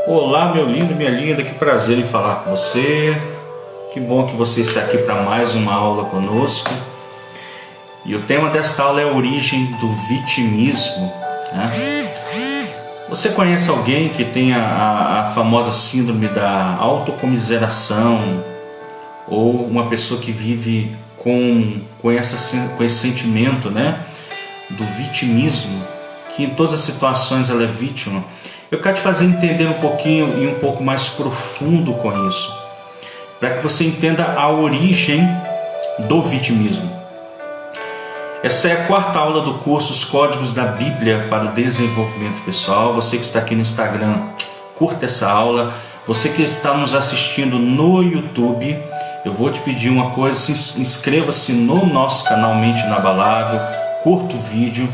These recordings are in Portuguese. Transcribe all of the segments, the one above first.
Olá, meu lindo, minha linda, que prazer em falar com você. Que bom que você está aqui para mais uma aula conosco. E o tema desta aula é a origem do vitimismo, né? Você conhece alguém que tem a famosa síndrome da autocomiseração, ou uma pessoa que vive com esse sentimento, né, do vitimismo, que em todas as situações ela é vítima? Eu quero te fazer entender um pouquinho e um pouco mais profundo com isso, para que você entenda a origem do vitimismo. Essa é a quarta aula do curso Os Códigos da Bíblia para o Desenvolvimento Pessoal. Você que está aqui no Instagram, curta essa aula. Você que está nos assistindo no YouTube, eu vou te pedir uma coisa: inscreva-se no nosso canal Mente Inabalável, curta o vídeo.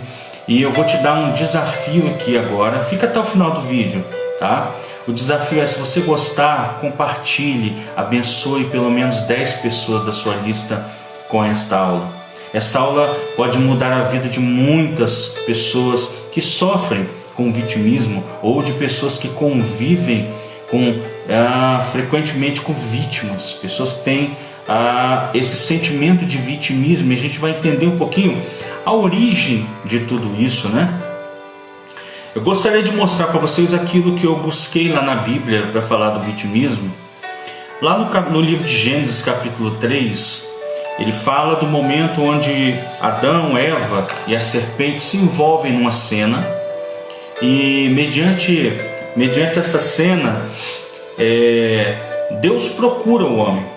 E eu vou te dar um desafio aqui agora. Fica até o final do vídeo, tá? O desafio é, se você gostar, compartilhe, abençoe pelo menos 10 pessoas da sua lista com esta aula. Esta aula pode mudar a vida de muitas pessoas que sofrem com vitimismo, ou de pessoas que convivem frequentemente com vítimas, pessoas que têm esse sentimento de vitimismo. E a gente vai entender um pouquinho a origem de tudo isso, né? Eu gostaria de mostrar para vocês aquilo que eu busquei lá na Bíblia para falar do vitimismo. Lá no livro de Gênesis, capítulo 3, ele fala do momento onde Adão, Eva e a serpente se envolvem numa cena. E mediante essa cena, Deus procura o homem.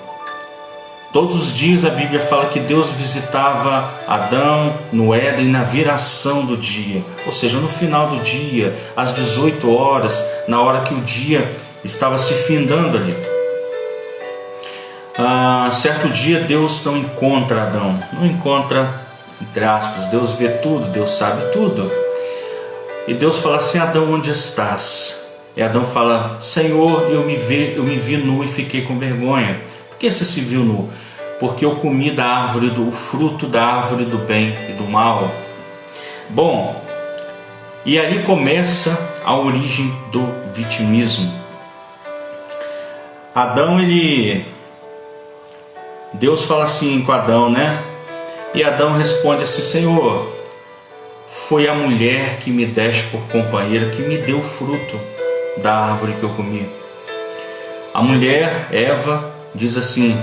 Todos os dias a Bíblia fala que Deus visitava Adão no Éden na viração do dia, ou seja, no final do dia, às 18 horas, na hora que o dia estava se findando ali. Certo dia Deus não encontra Adão, não encontra, entre aspas, Deus vê tudo, Deus sabe tudo. E Deus fala assim: Adão, onde estás? E Adão fala: Senhor, eu me vi nu e fiquei com vergonha. Por que você se viu nu? Porque eu comi do fruto da árvore do bem e do mal. Bom, e ali começa a origem do vitimismo. Adão, Deus fala assim com Adão, né? E Adão responde assim: Senhor, foi a mulher que me deste por companheira que me deu o fruto da árvore que eu comi. A mulher, Eva, diz assim,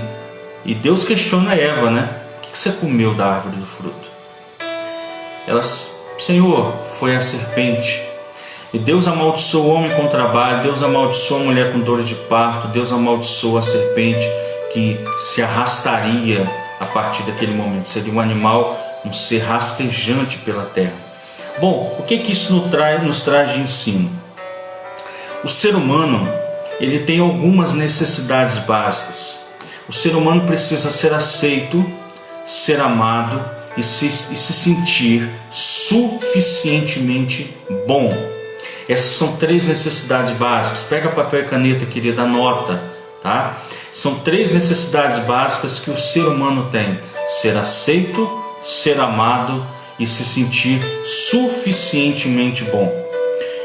e Deus questiona Eva, né? Por que você comeu da árvore do fruto? Ela: Senhor, foi a serpente. E Deus amaldiçoou o homem com trabalho, Deus amaldiçoou a mulher com dor de parto, Deus amaldiçoou a serpente que se arrastaria a partir daquele momento. Seria um animal, um ser rastejante pela terra. Bom, o que isso nos traz de ensino? O ser humano, ele tem algumas necessidades básicas. O ser humano precisa ser aceito, ser amado e se sentir suficientemente bom. Essas são 3 necessidades básicas. Pega papel e caneta, querida, anota, tá? São 3 necessidades básicas que o ser humano tem: ser aceito, ser amado e se sentir suficientemente bom.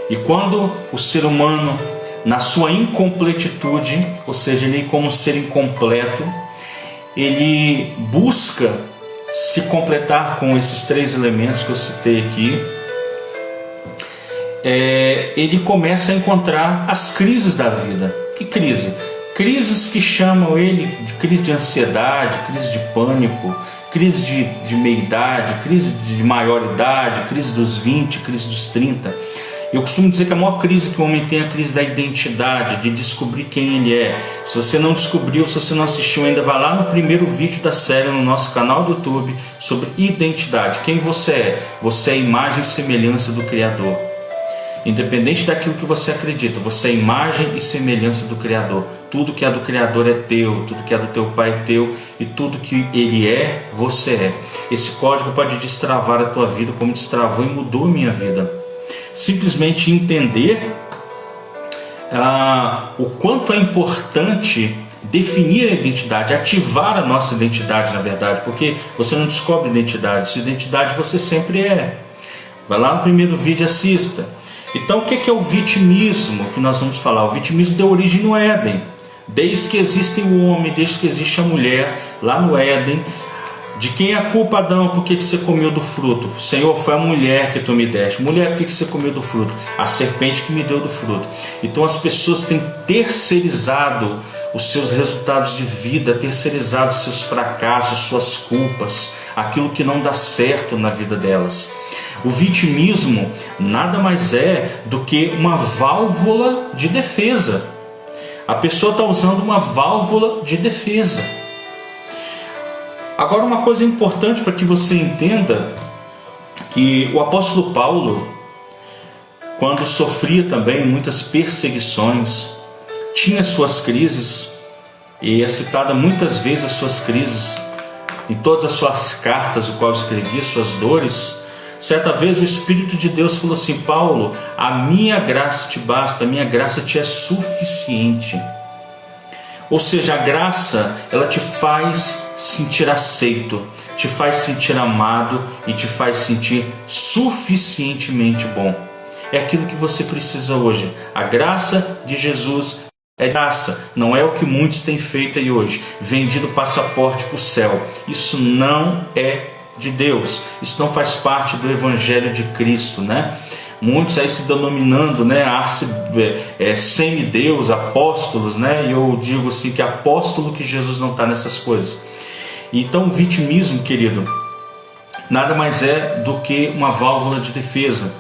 E quando o ser humano, na sua incompletitude, ou seja, ele como ser incompleto, ele busca se completar com esses 3 elementos que eu citei aqui, ele começa a encontrar as crises da vida. Que crise? Crises que chamam ele de crise de ansiedade, crise de pânico, crise de meia-idade, crise de maioridade, crise dos 20, crise dos 30. Eu costumo dizer que a maior crise que o homem tem é a crise da identidade, de descobrir quem ele é. Se você não descobriu, se você não assistiu ainda, vá lá no primeiro vídeo da série no nosso canal do YouTube sobre identidade. Quem você é? Você é a imagem e semelhança do Criador. Independente daquilo que você acredita, você é a imagem e semelhança do Criador. Tudo que é do Criador é teu, tudo que é do teu Pai é teu, e tudo que Ele é, você é. Esse código pode destravar a tua vida, como destravou e mudou a minha vida. Simplesmente entender o quanto é importante definir a identidade, ativar a nossa identidade, na verdade, porque você não descobre identidade, sua identidade você sempre é. Vai lá no primeiro vídeo, assista. Então o que é o vitimismo que nós vamos falar? O vitimismo deu origem no Éden. Desde que existe o homem, desde que existe a mulher, lá no Éden, de quem é a culpa, Adão? Por que você comeu do fruto? Senhor, foi a mulher que tu me deste. Mulher, por que você comeu do fruto? A serpente que me deu do fruto. Então as pessoas têm terceirizado os seus resultados de vida, terceirizado os seus fracassos, suas culpas, aquilo que não dá certo na vida delas. O vitimismo nada mais é do que uma válvula de defesa. A pessoa está usando uma válvula de defesa. Agora, uma coisa importante para que você entenda, que o apóstolo Paulo, quando sofria também muitas perseguições, tinha suas crises, e é citada muitas vezes as suas crises, em todas as suas cartas, o qual escrevia, suas dores. Certa vez o Espírito de Deus falou assim: Paulo, a minha graça te basta, a minha graça te é suficiente. Ou seja, a graça, ela te faz sentir aceito, te faz sentir amado e te faz sentir suficientemente bom. É aquilo que você precisa hoje. A graça de Jesus é graça, não é o que muitos têm feito aí hoje, vendido passaporte para o céu. Isso não é de Deus, isso não faz parte do Evangelho de Cristo, né? Muitos aí se denominando, né, semideus, apóstolos, né? E eu digo assim que apóstolo que Jesus não está nessas coisas. Então o vitimismo, querido, nada mais é do que uma válvula de defesa.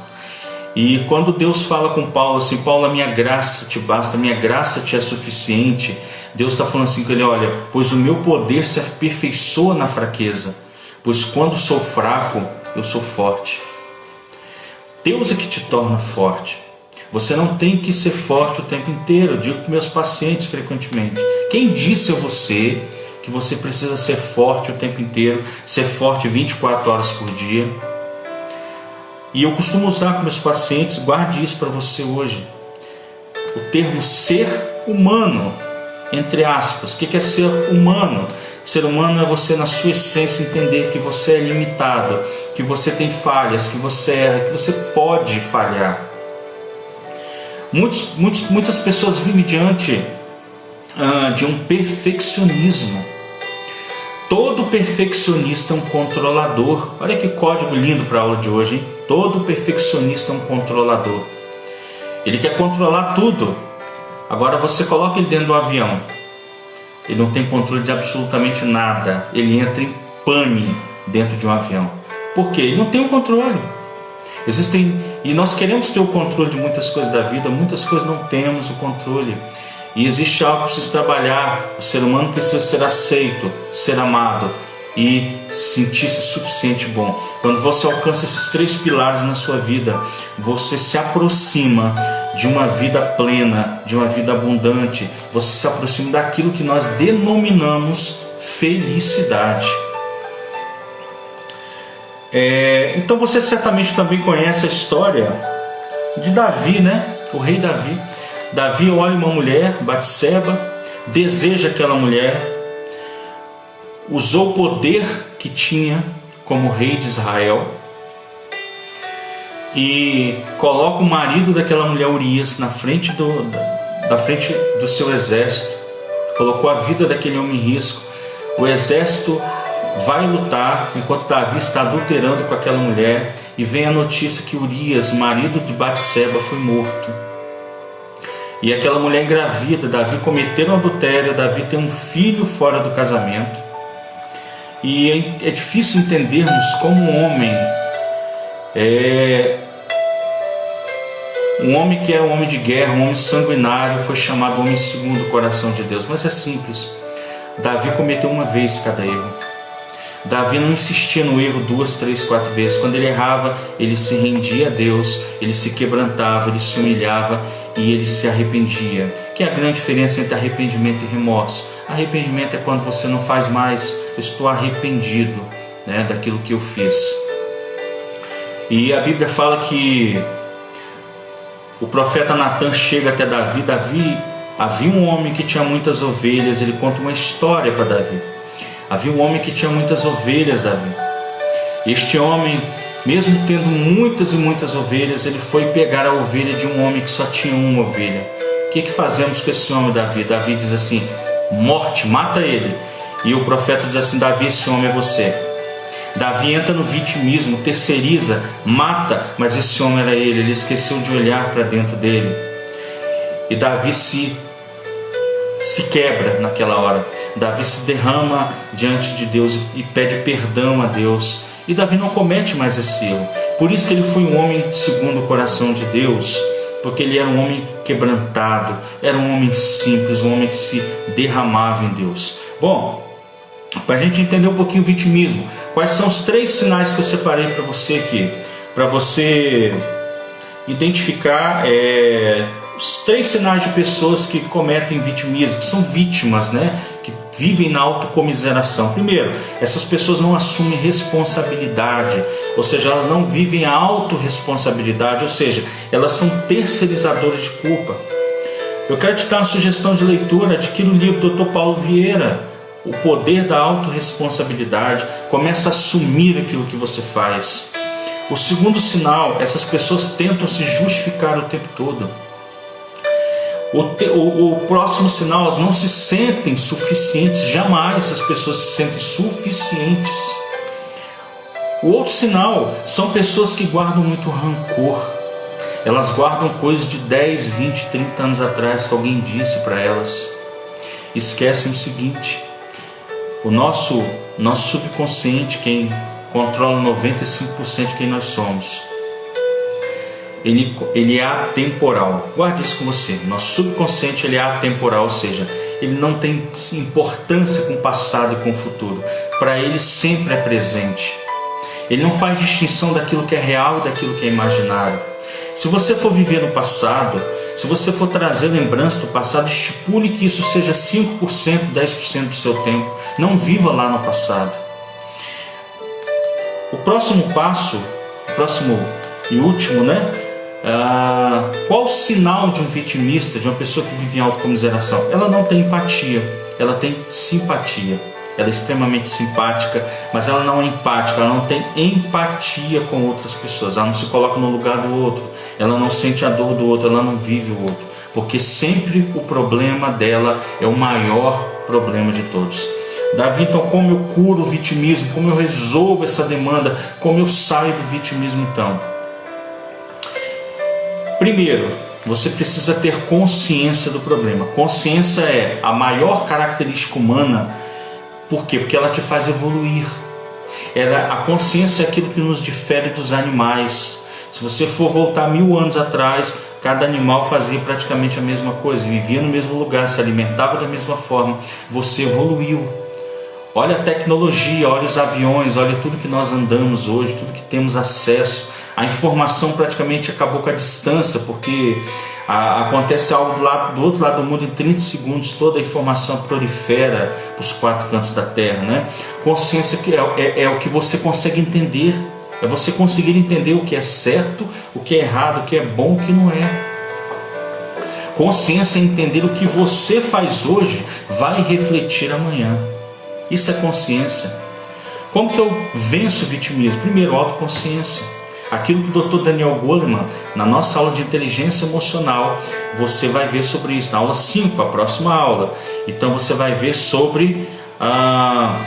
E quando Deus fala com Paulo assim: Paulo, a minha graça te basta, a minha graça te é suficiente, Deus está falando assim com ele: olha, pois o meu poder se aperfeiçoa na fraqueza, pois quando sou fraco, eu sou forte. Deus é que te torna forte. Você não tem que ser forte o tempo inteiro. Eu digo para meus pacientes frequentemente: quem disse a você que você precisa ser forte o tempo inteiro, ser forte 24 horas por dia? E eu costumo usar com meus pacientes, guarde isso para você hoje, o termo ser humano, entre aspas. O que é ser humano? Ser humano é você, na sua essência, entender que você é limitado, que você tem falhas, que você erra, que você pode falhar. Muitas pessoas vivem diante de um perfeccionismo. Todo perfeccionista é um controlador. Olha que código lindo para a aula de hoje, hein? Todo perfeccionista é um controlador. Ele quer controlar tudo. Agora você coloca ele dentro do avião, ele não tem controle de absolutamente nada. Ele entra em pane dentro de um avião. Por quê? Ele não tem o controle. E nós queremos ter o controle de muitas coisas da vida, muitas coisas não temos o controle. E existe algo que precisa trabalhar. O ser humano precisa ser aceito, ser amado e sentir-se suficiente bom. Quando você alcança esses 3 pilares na sua vida, você se aproxima de uma vida plena, de uma vida abundante. Você se aproxima daquilo que nós denominamos felicidade. Então você certamente também conhece a história de Davi, né? O rei Davi. Davi olha uma mulher, Batseba, deseja aquela mulher, usou o poder que tinha como rei de Israel e coloca o marido daquela mulher, Urias, na frente do seu exército, colocou a vida daquele homem em risco. O exército vai lutar enquanto Davi está adulterando com aquela mulher, e vem a notícia que Urias, marido de Batseba, foi morto. E aquela mulher engravida, Davi cometeu um adultério, Davi tem um filho fora do casamento. E é difícil entendermos como um homem que era um homem de guerra, um homem sanguinário, foi chamado homem segundo o coração de Deus. Mas é simples. Davi cometeu uma vez cada erro. Davi não insistia no erro 2, 3, 4 vezes. Quando ele errava, ele se rendia a Deus, ele se quebrantava, ele se humilhava e ele se arrependia. Que é a grande diferença entre arrependimento e remorso. Arrependimento é quando você não faz mais. Eu estou arrependido, né, daquilo que eu fiz. E a Bíblia fala que o profeta Natan chega até Davi. Havia um homem que tinha muitas ovelhas. Ele conta uma história para Davi. Havia um homem que tinha muitas ovelhas, Davi. Este homem mesmo tendo muitas e muitas ovelhas, ele foi pegar a ovelha de um homem que só tinha uma ovelha. O que fazemos com esse homem, Davi? Davi diz assim: morte, mata ele. E o profeta diz assim: Davi, esse homem é você. Davi entra no vitimismo, terceiriza, mata, mas esse homem era ele esqueceu de olhar para dentro dele. E Davi se quebra naquela hora. Davi se derrama diante de Deus e pede perdão a Deus. E Davi não comete mais esse erro. Por isso que ele foi um homem segundo o coração de Deus, porque ele era um homem quebrantado, era um homem simples, um homem que se derramava em Deus. Bom, para a gente entender um pouquinho o vitimismo, quais são os 3 sinais que eu separei para você aqui, para você identificar os 3 sinais de pessoas que cometem vitimismo, que são vítimas, né? Que vivem na autocomiseração. Primeiro, essas pessoas não assumem responsabilidade, ou seja, elas não vivem a autorresponsabilidade, ou seja, elas são terceirizadoras de culpa. Eu quero te dar uma sugestão de leitura, adquira o livro do Dr. Paulo Vieira, O Poder da Autorresponsabilidade. Começa a assumir aquilo que você faz. O segundo sinal, essas pessoas tentam se justificar o tempo todo. O próximo sinal, elas não se sentem suficientes, jamais as pessoas se sentem suficientes. O outro sinal são pessoas que guardam muito rancor. Elas guardam coisas de 10, 20, 30 anos atrás que alguém disse para elas. Esquecem o seguinte: o nosso subconsciente, quem controla 95% de quem nós somos, ele é atemporal. Guarde isso com você. Nosso subconsciente, ele é atemporal, ou seja, ele não tem importância com o passado e com o futuro. Para ele sempre é presente. Ele não faz distinção daquilo que é real e daquilo que é imaginário. Se você for viver no passado, se você for trazer lembrança do passado, estipule que isso seja 5%, 10% do seu tempo. Não viva lá no passado. O próximo passo, o próximo e último, né? Qual o sinal de um vitimista, de uma pessoa que vive em autocomiseração? Ela não tem empatia, ela tem simpatia. Ela é extremamente simpática, mas ela não é empática, ela não tem empatia com outras pessoas, ela não se coloca no lugar do outro, ela não sente a dor do outro, ela não vive o outro, porque sempre o problema dela é o maior problema de todos. Davi, então, como eu curo o vitimismo, como eu resolvo essa demanda, como eu saio do vitimismo então? Primeiro, você precisa ter consciência do problema. Consciência é a maior característica humana. Por quê? Porque ela te faz evoluir. A consciência é aquilo que nos difere dos animais. Se você for voltar 1000 anos atrás, cada animal fazia praticamente a mesma coisa, vivia no mesmo lugar, se alimentava da mesma forma. Você evoluiu. Olha a tecnologia, olha os aviões, olha tudo que nós andamos hoje, tudo que temos acesso. A informação praticamente acabou com a distância, porque acontece algo do outro lado do mundo em 30 segundos, toda a informação prolifera para os 4 cantos da Terra, né? Consciência que é o que você consegue entender, é você conseguir entender o que é certo, o que é errado, o que é bom, o que não é. Consciência é entender o que você faz hoje vai refletir amanhã. Isso é consciência. Como que eu venço o vitimismo? Primeiro, autoconsciência. Aquilo que o Dr. Daniel Goleman, na nossa aula de inteligência emocional, você vai ver sobre isso, na aula 5, a próxima aula. Então você vai ver sobre a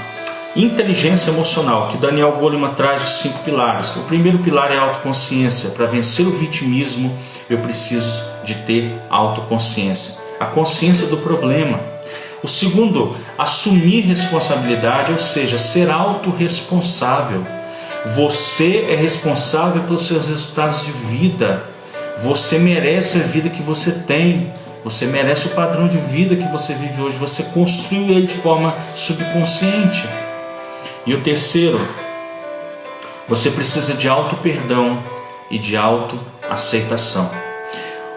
inteligência emocional, que Daniel Goleman traz os 5 pilares. O primeiro pilar é a autoconsciência. Para vencer o vitimismo, eu preciso de ter autoconsciência. A consciência do problema. O segundo, assumir responsabilidade, ou seja, ser autorresponsável. Você é responsável pelos seus resultados de vida. Você merece a vida que você tem. Você merece o padrão de vida que você vive hoje. Você construiu ele de forma subconsciente. E o terceiro, você precisa de auto-perdão e de auto-aceitação.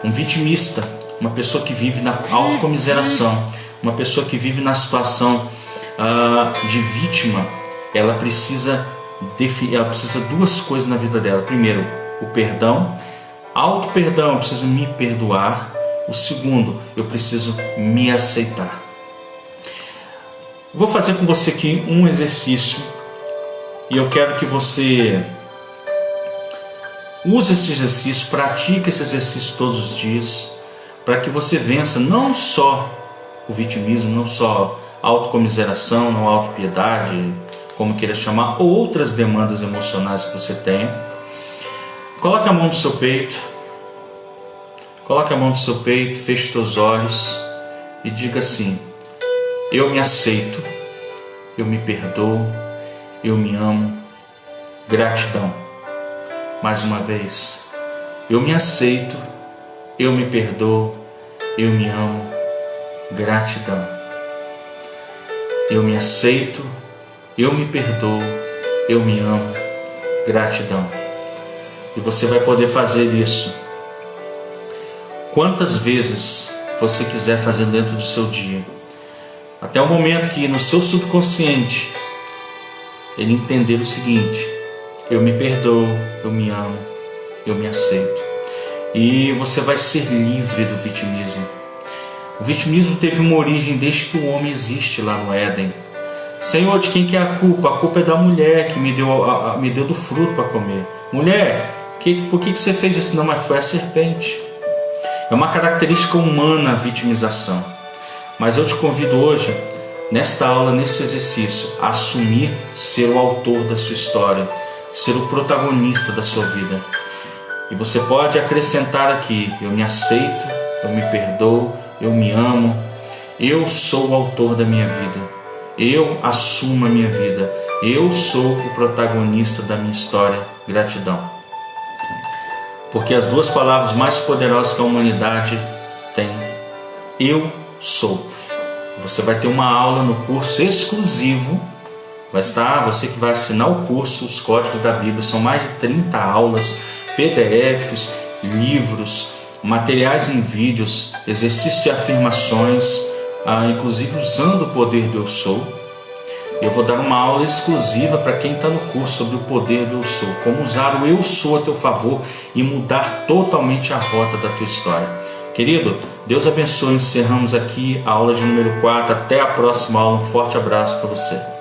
Um vitimista, uma pessoa que vive na autocomiseração, uma pessoa que vive na situação de vítima, ela precisa 2 coisas na vida dela. Primeiro, o perdão, auto-perdão, eu preciso me perdoar. O segundo, eu preciso me aceitar. Vou fazer com você aqui um exercício e eu quero que você Use esse exercício, pratique esse exercício todos os dias, para que você vença não só o vitimismo, não só a autocomiseração, não a autopiedade, como queira chamar, outras demandas emocionais que você tem. Coloque a mão no seu peito, feche seus olhos e diga assim: eu me aceito, eu me perdoo, eu me amo, gratidão. Mais uma vez, eu me aceito, eu me perdoo, eu me amo, gratidão. Eu me aceito, eu me perdoo, eu me amo, gratidão. E você vai poder fazer isso quantas vezes você quiser fazer dentro do seu dia, até o momento que no seu subconsciente ele entender o seguinte: eu me perdoo, eu me amo, eu me aceito. E você vai ser livre do vitimismo. O vitimismo teve uma origem desde que o homem existe lá no Éden. Senhor, de quem que é a culpa? A culpa é da mulher que me deu do fruto para comer. Mulher, por que você fez isso? Não, mas foi a serpente. É uma característica humana a vitimização. Mas eu te convido hoje, nesta aula, nesse exercício, a assumir ser o autor da sua história, ser o protagonista da sua vida. E você pode acrescentar aqui: eu me aceito, eu me perdoo, eu me amo, eu sou o autor da minha vida, eu assumo a minha vida, eu sou o protagonista da minha história, gratidão. Porque as duas palavras mais poderosas que a humanidade tem: eu sou. Você vai ter uma aula no curso exclusivo, vai estar, você que vai assinar o curso, os códigos da Bíblia, são mais de 30 aulas, PDFs, livros, materiais em vídeos, exercícios de afirmações, inclusive usando o poder do eu sou. Eu vou dar uma aula exclusiva para quem está no curso sobre o poder do eu sou, como usar o eu sou a teu favor e mudar totalmente a rota da tua história. Querido, Deus abençoe. Encerramos aqui a aula de número 4. Até a próxima aula. Um forte abraço para você.